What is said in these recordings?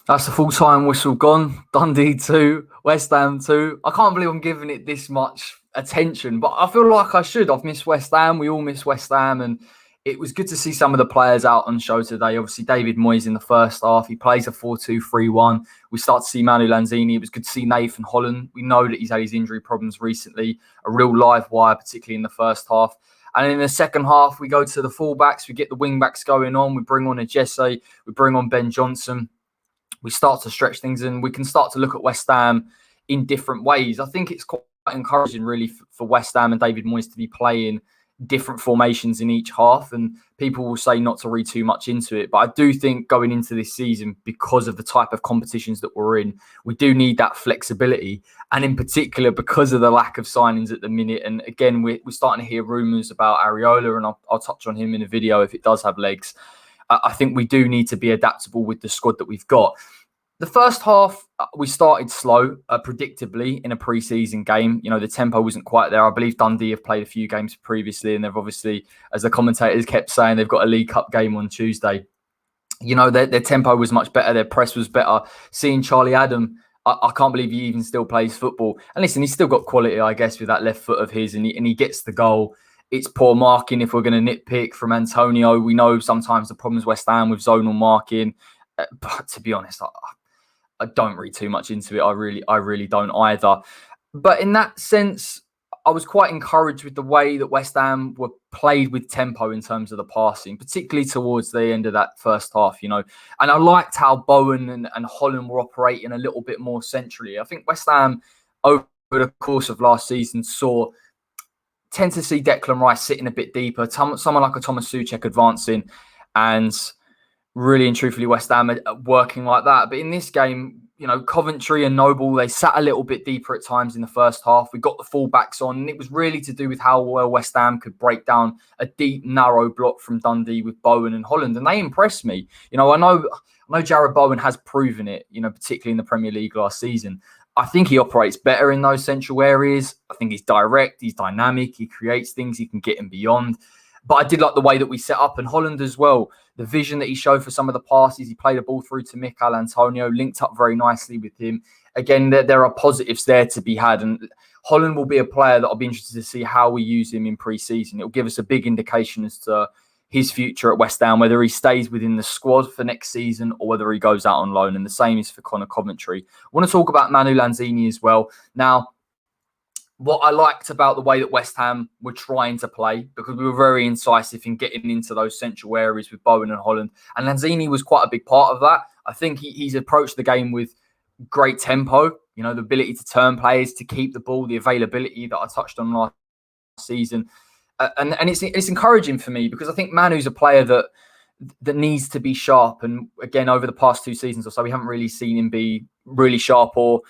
That's the full-time whistle gone. Dundee 2, West Ham 2. I can't believe I'm giving it this much attention, but I feel like I should. I've missed West Ham. We all miss West Ham, and it was good to see some of the players out on show today. Obviously, David Moyes in the first half. He plays a 4-2-3-1. We start to see Manu Lanzini. It was good to see Nathan Holland. We know that he's had his injury problems recently. A real live wire, particularly in the first half. And in the second half, we go to the fullbacks. We get the wing-backs going on. We bring on a Jesse. We bring on Ben Johnson. We start to stretch things and we can start to look at West Ham in different ways. I think it's quite encouraging, really, for West Ham and David Moyes to be playing different formations in each half. And people will say not to read too much into it. But I do think going into this season, because of the type of competitions that we're in, we do need that flexibility. And in particular, because of the lack of signings at the minute. And again, we're starting to hear rumours about Areola, and I'll touch on him in a video if it does have legs. I think we do need to be adaptable with the squad that we've got. The first half, we started slow, predictably, in a pre-season game. You know, the tempo wasn't quite there. I believe Dundee have played a few games previously, and they've obviously, as the commentators kept saying, they've got a League Cup game on Tuesday. You know, their tempo was much better. Their press was better. Seeing Charlie Adam, I can't believe he even still plays football. And listen, he's still got quality, I guess, with that left foot of his, and he gets the goal. It's poor marking if we're going to nitpick from Antonio. We know sometimes the problems West Ham with zonal marking. But to be honest, I don't read too much into it. I really don't either. But in that sense, I was quite encouraged with the way that West Ham were played with tempo in terms of the passing, particularly towards the end of that first half, you know. And I liked how Bowen and Holland were operating a little bit more centrally. I think West Ham, over the course of last season, tend to see Declan Rice sitting a bit deeper, someone like a Thomas Souček advancing, and really and truthfully West Ham are working like that. But in this game, you know, Coventry and Noble, they sat a little bit deeper at times in the first half. We got the fullbacks on, and it was really to do with how well West Ham could break down a deep, narrow block from Dundee with Bowen and Holland, and they impressed me. You know, I know Jarrod Bowen has proven it, you know, particularly in the Premier League last season. I think he operates better in those central areas. I think he's direct, he's dynamic, he creates things, he can get in beyond. But I did like the way that we set up, and Holland as well. The vision that he showed for some of the passes, he played a ball through to Mikel Antonio, linked up very nicely with him. Again, there are positives there to be had, and Holland will be a player that I'll be interested to see how we use him in pre-season. It'll give us a big indication as to his future at West Ham, whether he stays within the squad for next season or whether he goes out on loan. And the same is for Connor Coventry. I want to talk about Manu Lanzini as well. Now, what I liked about the way that West Ham were trying to play, because we were very incisive in getting into those central areas with Bowen and Holland, and Lanzini was quite a big part of that. I think he's approached the game with great tempo, you know, the ability to turn players, to keep the ball, the availability that I touched on last season. And it's encouraging for me, because I think Manu's a player that needs to be sharp. And again, over the past 2 seasons or so, we haven't really seen him be really sharp, or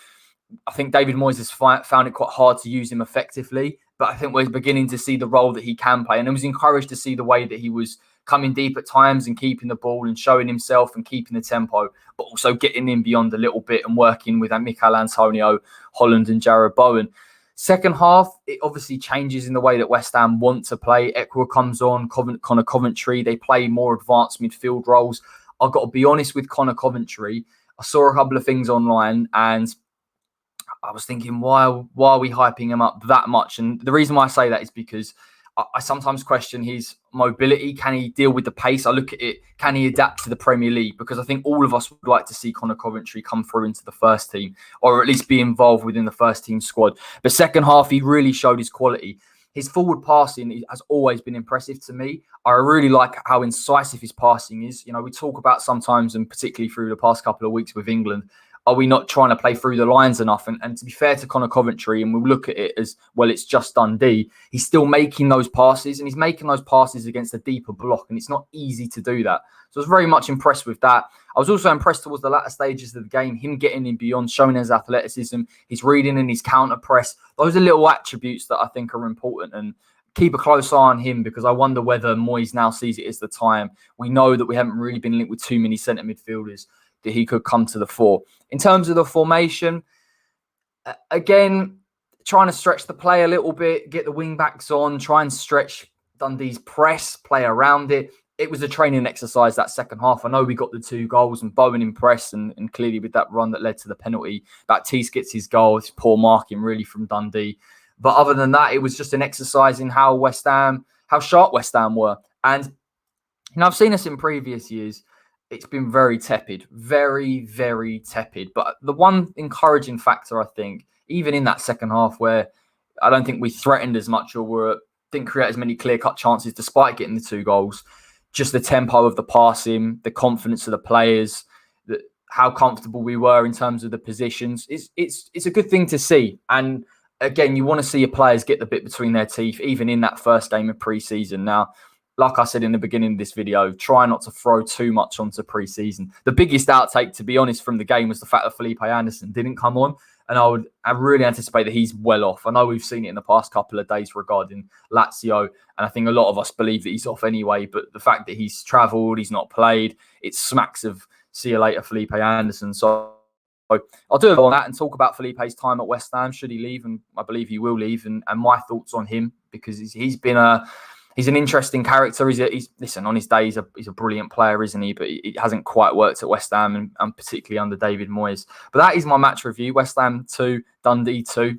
I think David Moyes has found it quite hard to use him effectively. But I think we're beginning to see the role that he can play. And I was encouraged to see the way that he was coming deep at times and keeping the ball and showing himself and keeping the tempo, but also getting in beyond a little bit and working with Mikel Antonio, Holland and Jarrod Bowen. Second half, it obviously changes in the way that West Ham want to play. Ekwa comes on, Connor Coventry. They play more advanced midfield roles. I've got to be honest with Connor Coventry. I saw a couple of things online and I was thinking, why are we hyping him up that much? And the reason why I say that is because I sometimes question his mobility. Can he deal with the pace? I look at it, can he adapt to the Premier League? Because I think all of us would like to see Connor Coventry come through into the first team, or at least be involved within the first team squad. But second half, he really showed his quality. His forward passing has always been impressive to me. I really like how incisive his passing is. You know, we talk about sometimes, and particularly through the past couple of weeks with England, are we not trying to play through the lines enough? And to be fair to Connor Coventry, and we'll look at it as, well, it's just Dundee, he's still making those passes, and he's making those passes against a deeper block, and it's not easy to do that. So I was very much impressed with that. I was also impressed towards the latter stages of the game, him getting in beyond, showing his athleticism, his reading and his counter press. Those are little attributes that I think are important, and keep a close eye on him, because I wonder whether Moyes now sees it as the time. We know that we haven't really been linked with too many centre midfielders, that he could come to the fore. In terms of the formation, again, trying to stretch the play a little bit, get the wing backs on, try and stretch Dundee's press, play around it. it was a training exercise that second half. I know we got the 2 goals and Bowen impressed and clearly with that run that led to the penalty. Baptiste gets his goal. It's poor marking really from Dundee. But other than that, it was just an exercise in how sharp West Ham were. And I've seen us in previous years. It's been very tepid, very, very tepid. But the one encouraging factor, I think, even in that second half where I don't think we threatened as much or didn't create as many clear-cut chances despite getting the 2 goals, just the tempo of the passing, the confidence of the players, how comfortable we were in terms of the positions. It's a good thing to see. And again, you want to see your players get the bit between their teeth, even in that first game of pre-season. Now, like I said in the beginning of this video, try not to throw too much onto pre-season. The biggest outtake, to be honest, from the game was the fact that Felipe Anderson didn't come on. And I really anticipate that he's well off. I know we've seen it in the past couple of days regarding Lazio, and I think a lot of us believe that he's off anyway. But the fact that he's travelled, he's not played, it smacks of see you later, Felipe Anderson. So I'll do it on that and talk about Felipe's time at West Ham. Should he leave? And I believe he will leave. And my thoughts on him, because he's an interesting character. Listen, on his day, he's a brilliant player, isn't he? But it hasn't quite worked at West Ham, and particularly under David Moyes. But that is my match review. West Ham 2, Dundee 2.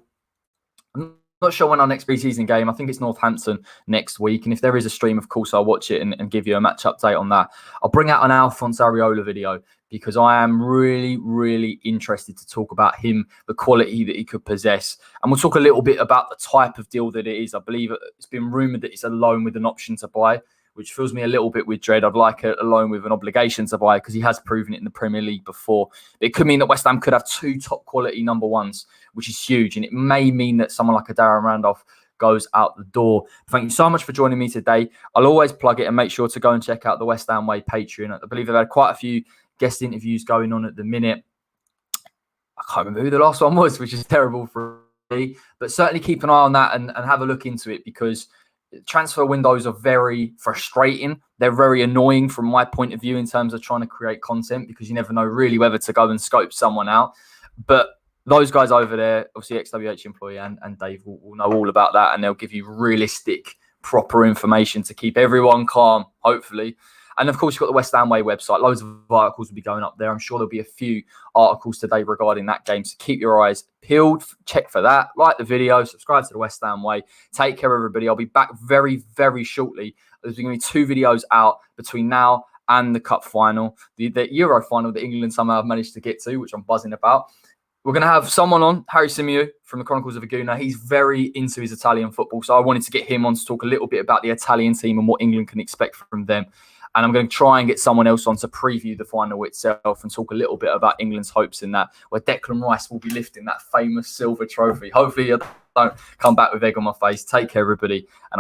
I'm not sure when our next pre-season game. I think it's Northampton next week. And if there is a stream, of course, I'll watch it and give you a match update on that. I'll bring out an Alphonse Areola video because I am really, really interested to talk about him, the quality that he could possess. And we'll talk a little bit about the type of deal that it is. I believe it's been rumoured that it's a loan with an option to buy, which fills me a little bit with dread. I'd like a loan with an obligation to buy because he has proven it in the Premier League before. It could mean that West Ham could have 2 top quality number ones, which is huge. And it may mean that someone like a Darren Randolph goes out the door. Thank you so much for joining me today. I'll always plug it and make sure to go and check out the West Ham Way Patreon. I believe they've had quite a few guest interviews going on at the minute. I can't remember who the last one was, which is terrible for me. But certainly keep an eye on that and have a look into it, because transfer windows are very frustrating. They're very annoying from my point of view in terms of trying to create content, because you never know really whether to go and scope someone out. But those guys over there, obviously XWH employee and Dave will know all about that, and they'll give you realistic, proper information to keep everyone calm, hopefully. And of course, you've got the West Ham Way website. Loads of articles will be going up there. I'm sure there'll be a few articles today regarding that game. So keep your eyes peeled. Check for that. Like the video. Subscribe to the West Ham Way. Take care, everybody. I'll be back very, very shortly. There's going to be 2 videos out between now and the Cup final. The Euro final that England somehow have managed to get to, which I'm buzzing about. We're going to have someone on, Harry Symeou from the Chronicles of a Gooner. He's very into his Italian football. So I wanted to get him on to talk a little bit about the Italian team and what England can expect from them. And I'm going to try and get someone else on to preview the final itself and talk a little bit about England's hopes in that, where Declan Rice will be lifting that famous silver trophy. Hopefully I don't come back with egg on my face. Take care, everybody. And